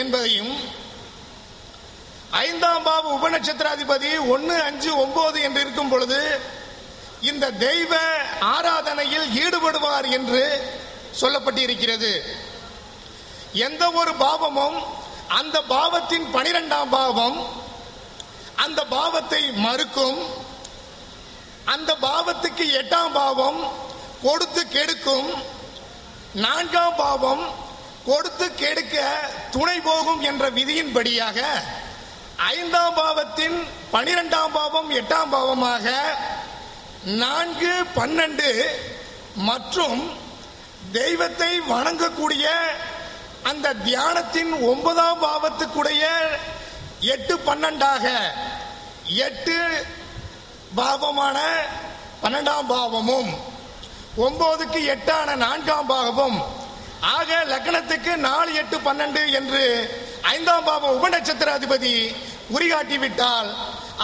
என்பதையும், 5ஆம் பாவ உபநட்சத்திராதிபதி 1, 5, 9 என்று இருக்கும் பொழுது இந்த தெய்வ ஆராதனையில் ஈடுபடுவார் என்று சொல்லப்பட்டிருக்கிறது. எந்த ஒரு பாவமும் அந்த பாவத்தின் 12ஆம் பாவம் அந்த பாவத்தை மறுக்கும். அந்த பாவத்துக்கு 8ஆம் பாவம் கொடுத்து கெடுக்கும். 4ஆம் பாவம் கொடுத்து கெடுக்க துணை போகும் என்ற விதியின்படியாக 5ஆம் பாவத்தின் 12ஆம் பாவம் 8ஆம் பாவமாக 4, 12 மற்றும் தெய்வத்தை வணங்கக்கூடிய அந்த தியானத்தின் 9ஆம் பாவத்துக்குடைய 8, 12ஆக 8 பாவமான 12ஆம் பாவமும் 9க்கு 8ஆன 4ஆம் பாவமும் ஆக லக்னத்துக்கு 4, 8, 12 என்று 5ஆம் பாவ உபநட்சத்திராதிபதி குறிகாட்டிவிட்டால்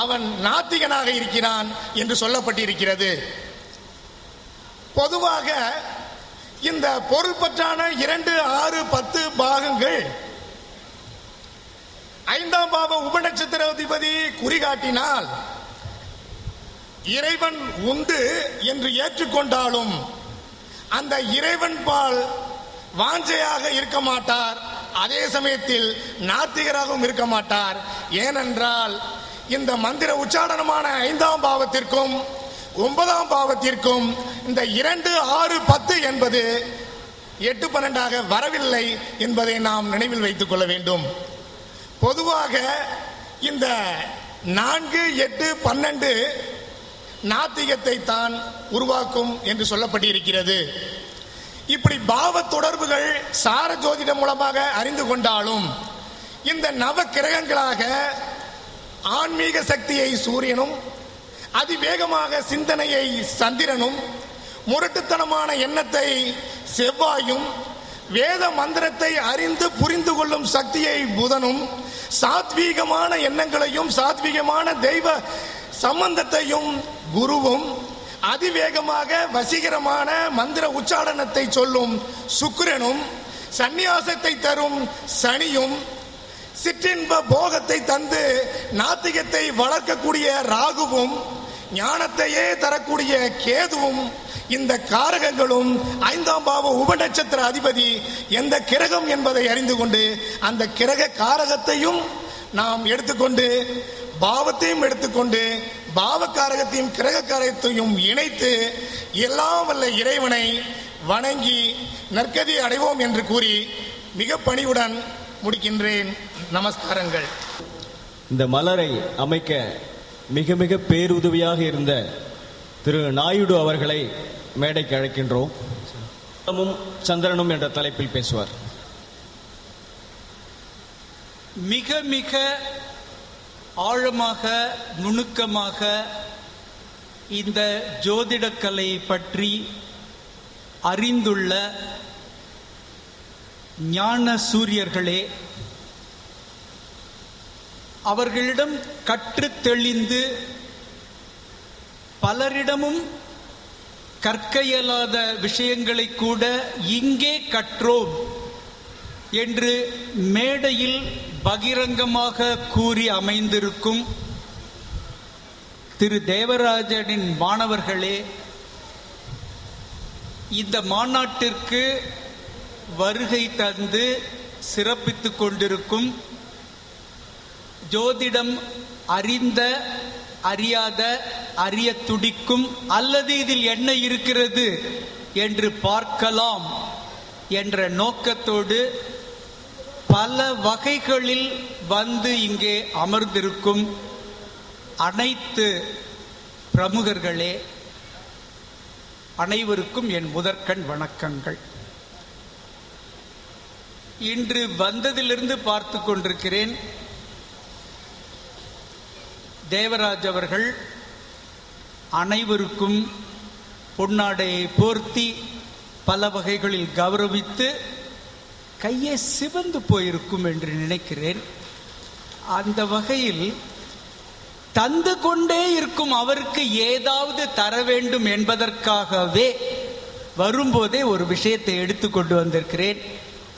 அவன் நாத்திகனாக இருக்கிறான் என்று சொல்லப்பட்டிருக்கிறது. பொதுவாக இந்த பொருள்பற்றான 2, 6, 10 பாகங்கள் 5ஆம் பாவ உபநட்சத்திராதிபதி குறிகாட்டினால் இறைவன் உண்டு என்று ஏற்றுக்கொண்டாலும் அந்த இறைவன் பால் வாஞ்சையாக இருக்க மாட்டார். அதே சமயத்தில் நாத்திகராகவும் இருக்க மாட்டார். ஏனென்றால் இந்த மந்திர உச்சாரணமான 5ஆம் பாவத்திற்கும் 9ஆம் பாவத்திற்கும் இந்த 2, 6, 10 என்பது 8, 12ஆக வரவில்லை என்பதை நாம் நினைவில் வைத்துக் கொள்ள வேண்டும். பொதுவாக இந்த 4, 8, 12 நாத்திகத்தை தான் உருவாக்கும் என்று சொல்லப்பட்டிருக்கிறது. இப்படி பாவ தொடர்புகள் சார ஜோதிடம் மூலமாக அறிந்து கொண்டாலும் இந்த நவ கிரகங்களாக ஆன்மீக சக்தியை சூரியனும், அதிவேகமாக சிந்தனையை சந்திரனும், முரட்டுத்தனமான எண்ணத்தை செவ்வாயும், வேத மந்திரத்தை அறிந்து புரிந்து கொள்ளும் சக்தியை புதனும், சாத்வீகமான எண்ணங்களையும் சாத்வீகமான தெய்வ சம்பந்தத்தையும் குருவும், அதிவேகமாக வசீகரமான மந்திர உச்சாரணத்தை சொல்லும் சுக்கிரனும், சந்நியாசத்தை தரும் சனியும், சிற்றின்ப போகத்தை தந்து நாத்திகத்தை வளர்க்கக்கூடிய ராகுவும், ஞானத்தையே தரக்கூடிய கேதுவும், இந்த காரகங்களும் 5ஆம் பாவ உபநட்சத்திர அதிபதி எந்த கிரகம் என்பதை அறிந்து கொண்டு அந்த கிரக காரகத்தையும் நாம் எடுத்துக்கொண்டு பாவத்தையும் எடுத்துக்கொண்டு பாவக்காரகத்தையும் கிரக காரகத்தையும் இணைத்து எல்லாம் வல்ல இறைவனை வணங்கி நற்கதி அடைவோம் என்று கூறி மிக பணிவுடன் முடிக்கின்றேன். நமஸ்காரங்கள். இந்த மலரை அமைக்க மிக மிக பேருதவியாக இருந்த திரு நாயுடு அவர்களை மேடைக்கு அழைக்கின்றோம். சந்திரனும் என்ற தலைப்பில் பேசுவார். மிக மிக ஆழமாக நுணுக்கமாக இந்த ஜோதிடக்கலை பற்றி அறிந்துள்ள ஞான சூரியர்களே, அவர்களிடம் கற்று தெளிந்து பலரிடமும் கற்க இயலாத விஷயங்களை கூட இங்கே கற்றோம் என்று மேடையில் பகிரங்கமாக கூறி அமைந்திருக்கும் திரு தேவராஜனின் மாணவர்களே, இந்த மாநாட்டிற்கு வருகை தந்து சிறப்பித்துக் கொண்டிருக்கும் ஜோதிடம் அறிந்த, அறியாத, அறிய துடிக்கும் அல்லது இதில் என்ன இருக்கிறது என்று பார்க்கலாம் என்ற நோக்கத்தோடு பல வகைகளில் வந்து இங்கே அமர்ந்திருக்கும் அனைத்து பிரமுகர்களே, அனைவருக்கும் என் முதற்கண் வணக்கங்கள். இன்று வந்ததிலிருந்து பார்த்து கொண்டிருக்கிறேன், தேவராஜ் அவர்கள் அனைவருக்கும் பொன்னாடையை போர்த்தி பல வகைகளில் கௌரவித்து கையே சிவந்து போயிருக்கும் என்று நினைக்கிறேன். அந்த வகையில் தந்து கொண்டே இருக்கும் அவருக்கு ஏதாவது தர வேண்டும் என்பதற்காகவே வரும்போதே ஒரு விஷயத்தை எடுத்துக்கொண்டு வந்திருக்கிறேன்.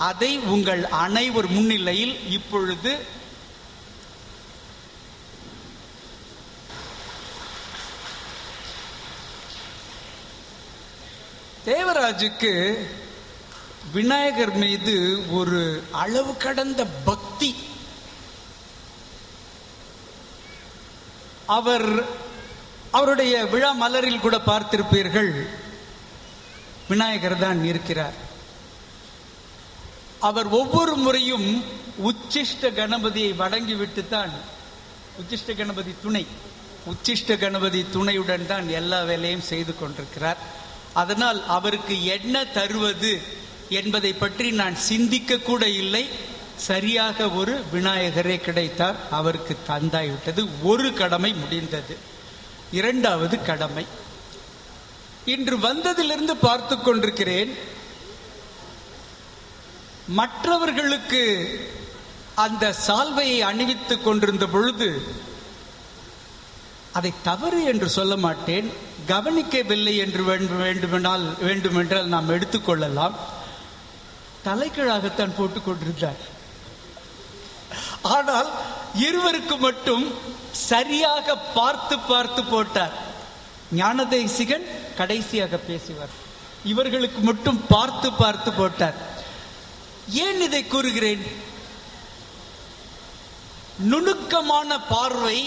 அதை உங்கள் அனைவர் முன்னிலையில் இப்பொழுது தேவராஜுக்கு விநாயகர் மீது ஒரு அளவு கடந்த பக்தி. அவருடைய விழா மலரில் கூட பார்த்திருப்பீர்கள், விநாயகர் தான் இருக்கிறார். அவர் ஒவ்வொரு முறையும் உச்சிஷ்ட கணபதியை வணங்கிவிட்டு தான், உச்சிஷ்ட கணபதி துணையுடன் தான் எல்லா வேலையும் செய்து கொண்டிருக்கிறார். அதனால் அவருக்கு என்ன தருவது என்பதை பற்றி நான் சிந்திக்க கூட இல்லை. சரியாக ஒரு விநாயகரே கிடைத்தார், அவருக்கு தந்தாய்விட்டது. ஒரு கடமை முடிந்தது. இரண்டாவது கடமை, இன்று வந்ததிலிருந்து பார்த்து கொண்டிருக்கிறேன், மற்றவர்களுக்கு அந்த சால்வையை அணிவித்துக் கொண்டிருந்த பொழுது அதை தவறு என்று சொல்ல மாட்டேன், கவனிக்கவில்லை என்று வேண்டுமென்றால் நாம் எடுத்துக்கொள்ளலாம். தலைகீழாகத்தான் போட்டுக் கொண்டிருந்தார். ஆனால் இருவருக்கு மட்டும் சரியாக பார்த்து பார்த்து போட்டார். ஞானதேசிகன் கடைசியாக பேசுவார், இவர்களுக்கு மட்டும் பார்த்து பார்த்து போட்டார். ஏன் இதை கூறுகிறேன்? நுணுக்கமான பார்வை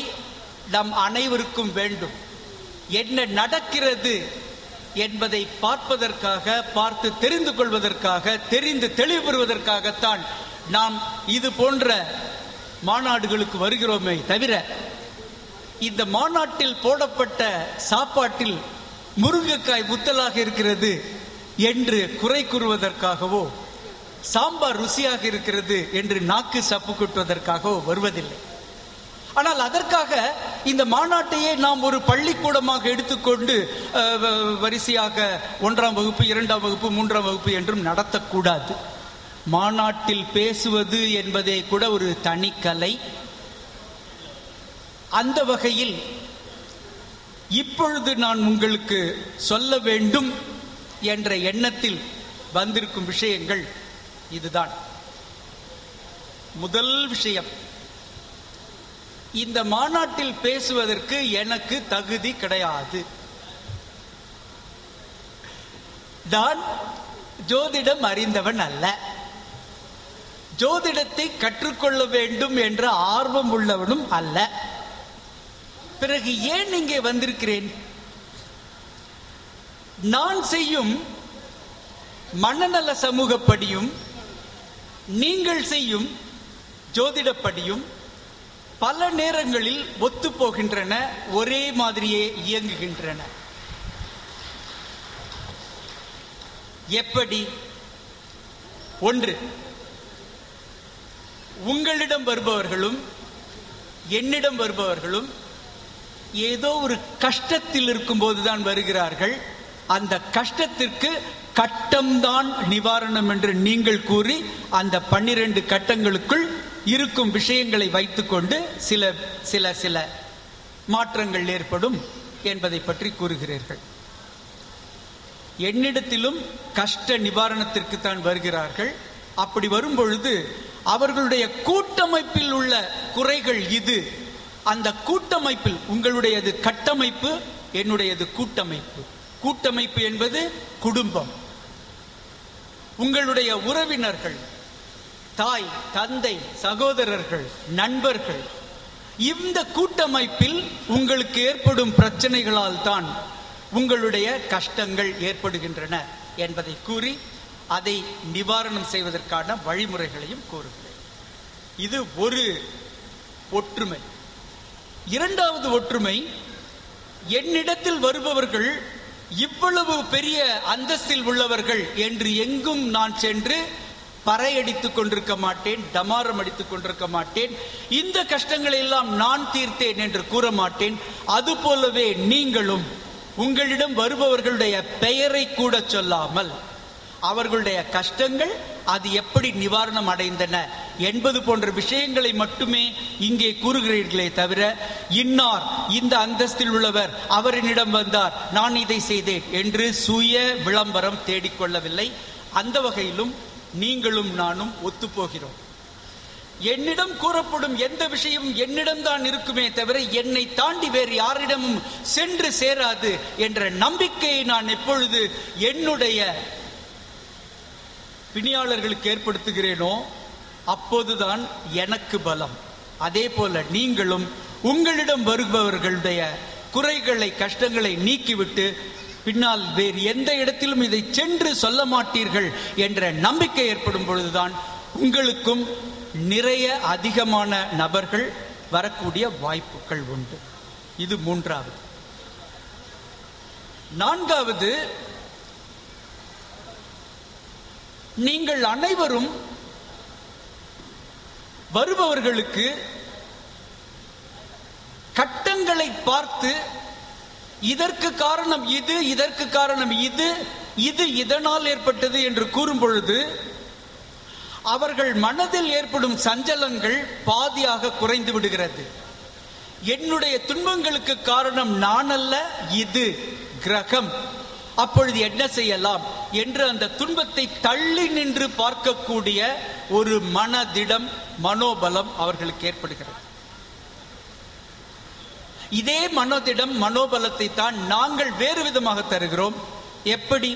நம் அனைவருக்கும் வேண்டும். என்ன நடக்கிறது என்பதை பார்ப்பதற்காக, பார்த்து தெரிந்து கொள்வதற்காக, தெரிந்து தெளிவு பெறுவதற்காகத்தான் நாம் இது போன்ற மாநாடுகளுக்கு வருகிறோமே தவிர, இந்த மாநாட்டில் போடப்பட்ட சாப்பாட்டில் முருங்கைக்காய் முத்தலாக இருக்கிறது என்று குறை கூறுவதற்காகவோ, சாம்பார் ருசியாக இருக்கிறது என்று நாக்கு சப்பு கொட்டுவதற்காகவோ வருவதில்லை. ஆனால் அதற்காக இந்த மாநாட்டையே நாம் ஒரு பள்ளிக்கூடமாக எடுத்துக்கொண்டு வரிசையாக 1ஆம் வகுப்பு, 2ஆம் வகுப்பு, 3ஆம் வகுப்பு என்றும் நடத்தக்கூடாது. மாநாட்டில் பேசுவது என்பதே கூட ஒரு தனிக்கலை. அந்த வகையில் இப்பொழுது நான் உங்களுக்கு சொல்ல வேண்டும் என்ற எண்ணத்தில் வந்திருக்கும் விஷயங்கள் இதுதான். முதல் விஷயம், இந்த மாநாட்டில் பேசுவதற்கு எனக்கு தகுதி கிடையாது. நான் ஜோதிடம் அறிந்தவன் அல்ல. ஜோதிடத்தை கற்றுக்கொள்ள வேண்டும் என்ற ஆர்வம் உள்ளவனும் அல்ல. பிறகு ஏன் இங்கே வந்திருக்கிறேன்? நான் செய்யும் மனநல சமூகப்படியும் நீங்கள் செய்யும் ஜோதிடப்படியும் பல நேரங்களில் ஒத்து போகின்றன, ஒரே மாதிரியே இயங்குகின்றன. எப்படி? ஒன்று, உங்களிடம் வருபவர்களும் என்னிடம் வருபவர்களும் ஏதோ ஒரு கஷ்டத்தில் இருக்கும் போதுதான் வருகிறார்கள். அந்த கஷ்டத்திற்கு கட்டம்தான் நிவாரணம் என்று நீங்கள் கூறி அந்த 12 கட்டங்களுக்குள் இருக்கும் விஷயங்களை வைத்துக்கொண்டு சில சில சில மாற்றங்கள் ஏற்படும் என்பதை பற்றி கூறுகிறீர்கள். என்னிடத்திலும் கஷ்ட நிவாரணத்திற்கு தான் வருகிறார்கள். அப்படி வரும் பொழுது அவர்களுடைய கூட்டமைப்பில் உள்ள குறைகள் இது. அந்த கூட்டமைப்பில் உங்களுடையது கட்டமைப்பு, என்னுடையது கூட்டமைப்பு. கூட்டமைப்பு என்பது குடும்பம், உங்களுடைய உறவினர்கள், தாய், தந்தை, சகோதரர்கள், நண்பர்கள். இந்த கூட்டமைப்பில் உங்களுக்கு ஏற்படும் பிரச்சனைகளால் தான் உங்களுடைய கஷ்டங்கள் ஏற்படுகின்றன என்பதை கூறி அதை நிவாரணம் செய்வதற்கான வழிமுறைகளையும் கூறுகிறேன். இது ஒரு ஒற்றுமை. இரண்டாவது ஒற்றுமை, என்னிடத்தில் வருபவர்கள் இவ்வளவு பெரிய அந்தஸ்தில் உள்ளவர்கள் என்று எங்கும் நான் சென்று பறையடித்துக் கொண்டிருக்க மாட்டேன், டமாரம் அடித்துக் கொண்டிருக்க மாட்டேன். இந்த கஷ்டங்களை எல்லாம் நான் தீர்த்தேன் என்று கூற மாட்டேன். அதுபோலவே நீங்களும் உங்களிடம் வருபவர்களுடைய பெயரை கூட சொல்லாமல் அவர்களுடைய கஷ்டங்கள் அது எப்படி நிவாரணம் அடைந்தன என்பது போன்ற விஷயங்களை மட்டுமே இங்கே கூறுகிறீர்களே தவிர, இன்னார் இந்த அந்தஸ்தில் உள்ளவர், அவர் என்னிடம் வந்தார், நான் இதை செய்தேன் என்று சுய விளம்பரம் தேடிக்கொள்ளவில்லை. அந்த வகையிலும் நீங்களும் நானும் ஒத்துப்போகிறோம். என்னிடம் கூறப்படும் எந்த விஷயம் என்னிடம்தான் இருக்குமே தவிர என்னை தாண்டி வேறு யாரிடமும் சென்று சேராது என்ற நம்பிக்கையை நான் எப்பொழுது என்னுடைய பிணியாளர்களுக்கு ஏற்படுத்துகிறேனோ அப்போதுதான் எனக்கு பலம். அதே போல நீங்களும் உங்களிடம் வருபவர்களுடைய குறைகளை கஷ்டங்களை நீக்கிவிட்டு பின்னால் வேறு எந்த இடத்திலும் இதை சென்று சொல்ல மாட்டீர்கள் என்ற நம்பிக்கை ஏற்படும் பொழுதுதான் உங்களுக்கும் நிறைய அதிகமான நபர்கள் வரக்கூடிய வாய்ப்புகள் உண்டு. இது மூன்றாவது. நான்காவது, நீங்கள் அனைவரும் வருபவர்களுக்கு கட்டங்களை பார்த்து இதற்கு காரணம் இது, இதற்கு காரணம் இது, இது இதனால் ஏற்பட்டது என்று கூறும் பொழுது அவர்கள் மனதில் ஏற்படும் சஞ்சலங்கள் பாதியாக குறைந்து விடுகிறது. என்னுடைய துன்பங்களுக்கு காரணம் நான் அல்ல, இது கிரகம். அப்பொழுது என்ன செய்யலாம் என்று அந்த துன்பத்தை தள்ளி நின்று பார்க்கக்கூடிய ஒரு மனதிடம் மனோபலம் அவர்களுக்கு ஏற்படுகிறது. இதே மனதிடம் மனோபலத்தை தான் நாங்கள் வேறு விதமாக தருகிறோம். எப்படி?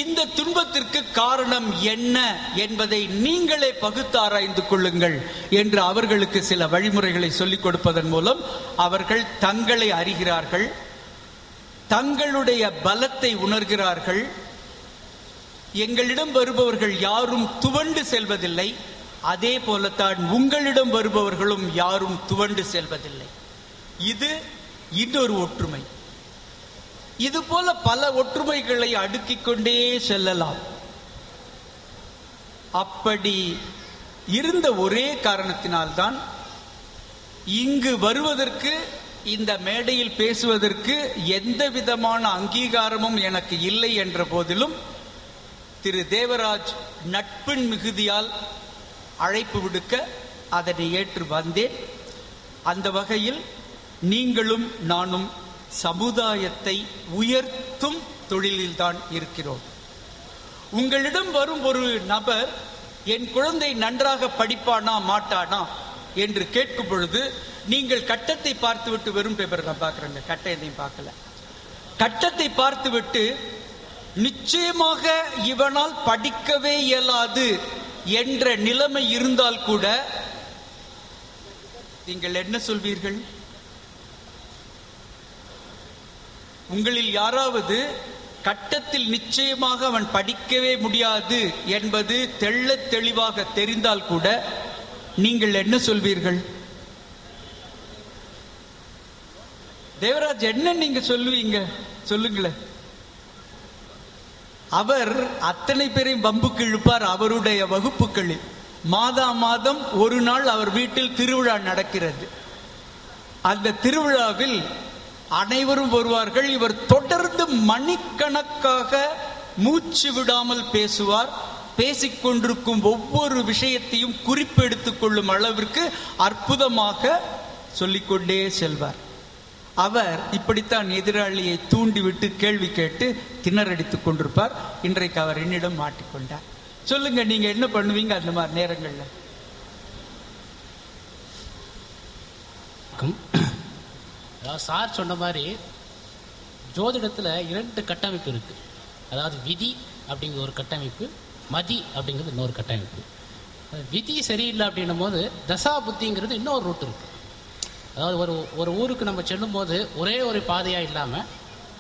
இந்த துன்பத்திற்கு காரணம் என்ன என்பதை நீங்களே பகுத்தாராய்ந்து கொள்ளுங்கள் என்று அவர்களுக்கு சில வழிமுறைகளை சொல்லிக் கொடுப்பதன் மூலம் அவர்கள் தங்களை அறிகிறார்கள், தங்களுடைய பலத்தை உணர்கிறார்கள். எங்களிடம் வருபவர்கள் யாரும் துவண்டு செல்வதில்லை, அதே போலத்தான் உங்களிடம் வருபவர்களும் யாரும் துவண்டு செல்வதில்லை. இது இன்னொரு ஒற்றுமை. இது போல பல ஒற்றுமைகளை அடுக்கிக் கொண்டே செல்லலாம். அப்படி இருந்த ஒரே காரணத்தினால்தான் இங்கு வருவதற்கு, இந்த மேடையில் பேசுவதற்கு எந்த விதமான அங்கீகாரமும் எனக்கு இல்லை என்ற போதிலும் திரு தேவராஜ் நட்பின் மிகுதியால் அழைப்பு விடுக்க அதனை ஏற்று வந்தேன். அந்த வகையில் நீங்களும் நானும் சமுதாயத்தை உயர்த்தும் தொழிலில்தான் இருக்கிறோம். உங்களிடம் வரும் ஒரு நபர் என் குழந்தை நன்றாக படிப்பானா மாட்டானா என்று கேட்கும் பொழுது நீங்கள் கட்டத்தை பார்த்துவிட்டு, வெறும் பேப்பர் தான் பார்க்குறேங்க, கட்டை எதையும் பார்க்கல, கட்டத்தை பார்த்துவிட்டு நிச்சயமாக இவனால் படிக்கவே இயலாது என்ற நிலைமை இருந்தால் கூட நீங்கள் என்ன சொல்வீர்கள்? உங்களில் யாராவது கட்டத்தில் நிச்சயமாக அவன் படிக்கவே முடியாது என்பது தெள்ளத் தெளிவாக தெரிந்தால் கூட நீங்கள் என்ன சொல்வீர்கள்? தேவராஜ் என்ன நீங்க சொல்லுவீங்க? சொல்லுங்களேன். அவர் அத்தனை பேரையும் வம்புக்கு இழுப்பார். அவருடைய வகுப்புகளில் மாதா மாதம் ஒரு நாள் அவர் வீட்டில் திருவிழா நடக்கிறது. அந்த திருவிழாவில் அனைவரும் வருவார்கள். இவர் தொடர்ந்து மணிக்கணக்காக மூச்சு விடாமல் பேசுவார். பேசிக்கொண்டிருக்கும் ஒவ்வொரு விஷயத்தையும் குறிப்பெடுத்துக் கொள்ளும் அளவிற்கு அற்புதமாக சொல்லிக்கொண்டே செல்வார். அவர் இப்படித்தான் எதிராளியை தூண்டிவிட்டு கேள்வி கேட்டு திணறடித்துக் கொண்டிருப்பார். இன்றைக்கு அவர் என்னிடம் மாட்டிக்கொண்டார். சொல்லுங்க, நீங்க என்ன பண்ணுவீங்க அந்த மாதிரி நேரங்கள்ல? சார் சொன்ன மாதிரி ஜோதிடத்தில் 2 கட்டமைப்பு இருக்கு. அதாவது விதி அப்படிங்கிற ஒரு கட்டமைப்பு, மதி அப்படிங்கிறது இன்னொரு கட்டமைப்பு. விதி சரியில்லை அப்படின்னும் போது தசா புத்திங்கிறது இன்னொரு ரூட் இருக்கு. அதாவது ஒரு ஊருக்கு நம்ம செல்லும் போது ஒரே ஒரு பாதையாக இல்லாமல்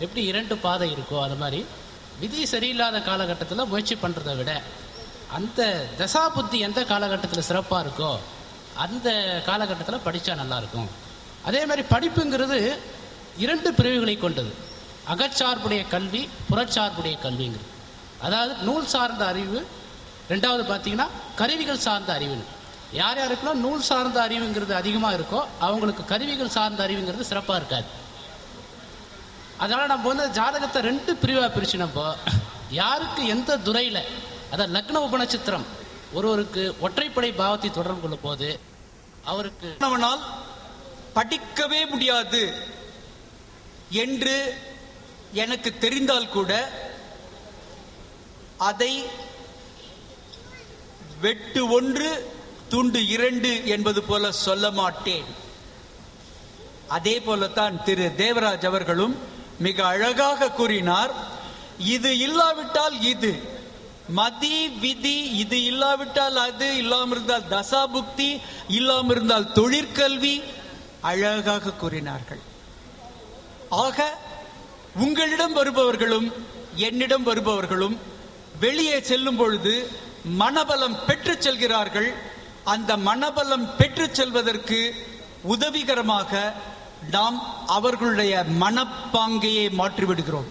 எப்படி 2 பாதை இருக்கோ அது மாதிரி விதி சரியில்லாத காலகட்டத்தில் முயற்சி பண்ணுறதை விட அந்த தசா புத்தி எந்த காலகட்டத்தில் சிறப்பாக இருக்கோ அந்த காலகட்டத்தில் படித்தா நல்லாயிருக்கும். அதே மாதிரி படிப்புங்கிறது 2 பிரிவுகளை கொண்டது. அகச்சார்புடைய கல்வி, புறச்சார்புடைய கல்விங்கிறது. அதாவது நூல் சார்ந்த அறிவு, 2வது பார்த்தீங்கன்னா கருவிகள் சார்ந்த அறிவுன்னு. யார் யாருக்குன்னா நூல் சார்ந்த அறிவுங்கிறது அதிகமாக இருக்கோ அவங்களுக்கு கருவிகள் சார்ந்த அறிவுங்கிறது சிறப்பாக இருக்காது. அதனால் நம்ம வந்து ஜாதகத்தை 2 பிரிவாக பிரித்து நம்ம யாருக்கு எந்த துறையில், அதாவது லக்ன உபநட்சத்திரம் ஒருவருக்கு ஒற்றைப்படை பாவத்தை தொடர்பு கொள்ளும் போது அவருக்கு படிக்கவே முடியாது என்று எனக்கு தெரிந்தால் கூட அதை வெட்டு 1 துண்டு 2 என்பது போல சொல்ல மாட்டேன். அதே போலத்தான் திரு தேவராஜ் அவர்களும் மிக அழகாக கூறினார். இது இல்லாவிட்டால் இது, மதி விதி, இது இல்லாவிட்டால் அது, இல்லாமல் இருந்தால் தசாபுக்தி, இல்லாமல் இருந்தால் தொழிற்கல்வி, அழகாக கூறினார்கள். ஆக உங்களிடம் வருபவர்களும் என்னிடம் வருபவர்களும் வெளியே செல்லும் பொழுது மனபலம் பெற்று செல்கிறார்கள். அந்த மனபலம் பெற்று செல்வதற்கு உதவிகரமாக நாம் அவர்களுடைய மனப்பாங்கையை மாற்றிவிடுகிறோம்.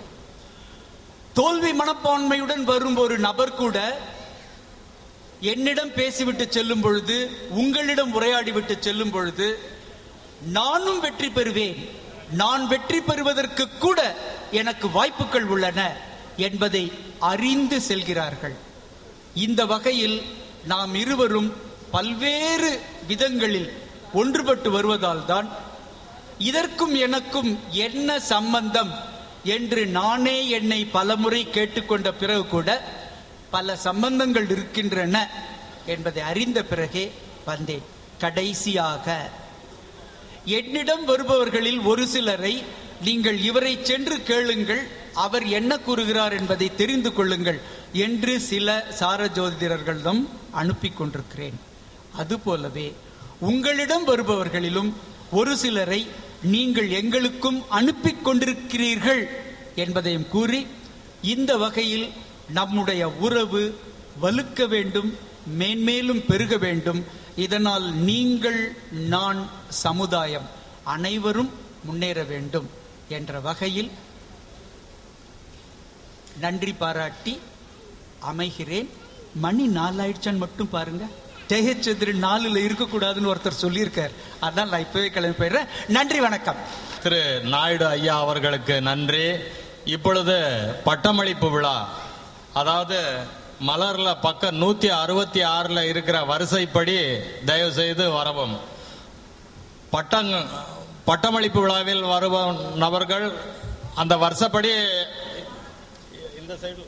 தோல்வி மனப்பான்மையுடன் வரும் ஒரு நபர் கூட என்னிடம் பேசிவிட்டு செல்லும் பொழுது, உங்களிடம் உரையாடிவிட்டு செல்லும் பொழுது, நானும் வெற்றி பெறுவேன், நான் வெற்றி பெறுவதற்கு கூட எனக்கு வாய்ப்புகள் உள்ளன என்பதை அறிந்து செல்கிறார்கள். இந்த வகையில் நாம் இருவரும் பல்வேறு விதங்களில் ஒன்றுபட்டு வருவதால் தான் இதற்கும் எனக்கும் என்ன சம்பந்தம் என்று நானே என்னை பலமுறை கேட்டுக்கொண்ட பிறகு கூட பல சம்பந்தங்கள் இருக்கின்றன என்பதை அறிந்த பிறகே வந்தேன். கடைசியாக என்னிடம் வருபவர்களில் ஒரு சிலரை நீங்கள் இவரை சென்று கேளுங்கள், அவர் என்ன கூறுகிறார் என்பதை தெரிந்து கொள்ளுங்கள் என்று சில சார ஜோதிடர்களிடம் அனுப்பி கொண்டிருக்கிறேன். அதுபோலவே உங்களிடம் வருபவர்களிலும் ஒரு சிலரை நீங்கள் எங்களுக்கும் அனுப்பி கொண்டிருக்கிறீர்கள் என்பதையும் கூறி, இந்த வகையில் நம்முடைய உறவு வலுக்க வேண்டும், மேன்மேலும் பெருக வேண்டும். இதனால் நீங்கள், நான், சமுதாயம் அனைவரும் முன்னேற வேண்டும் என்ற வகையில் நன்றி பாராட்டி அமைகிறேன். மணி 4 ஆயிடுச்சான்னு மட்டும் பாருங்க. ஜெயச்சந்திர 4ல் இருக்கக்கூடாதுன்னு ஒருத்தர் சொல்லியிருக்கார். அதான் நான் இப்பவே கிளம்பி போயிடுறேன். நன்றி, வணக்கம். திரு நாயுடு ஐயா அவர்களுக்கு நன்றி. இப்பொழுது பட்டமளிப்பு விழா, அதாவது மலர்ல பக்கம் 166 இருக்கிற வரிசைப்படி தயவு செய்து வரவும். பட்டமளிப்பு விழாவில் வருவோம் நபர்கள் அந்த வருஷப்படி இந்த சைடு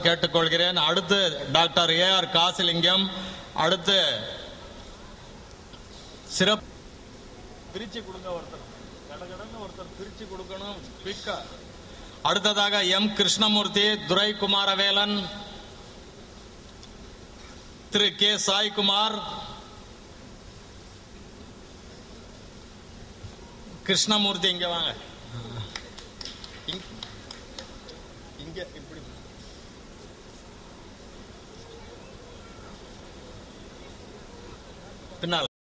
கேட்டுக்கொள்கிறேன். அடுத்து டாக்டர் AR காசிலிங்கம், அடுத்து சிறப்பு பிரிச்சு கொடுங்க, ஒருத்தர் பிரிச்சு கொடுக்கணும். அடுத்ததாக M கிருஷ்ணமூர்த்தி, துரை குமாரவேலன், திரு K சாய்குமார், கிருஷ்ணமூர்த்தி இங்க வாங்க, இங்க இப்படி பின்னால்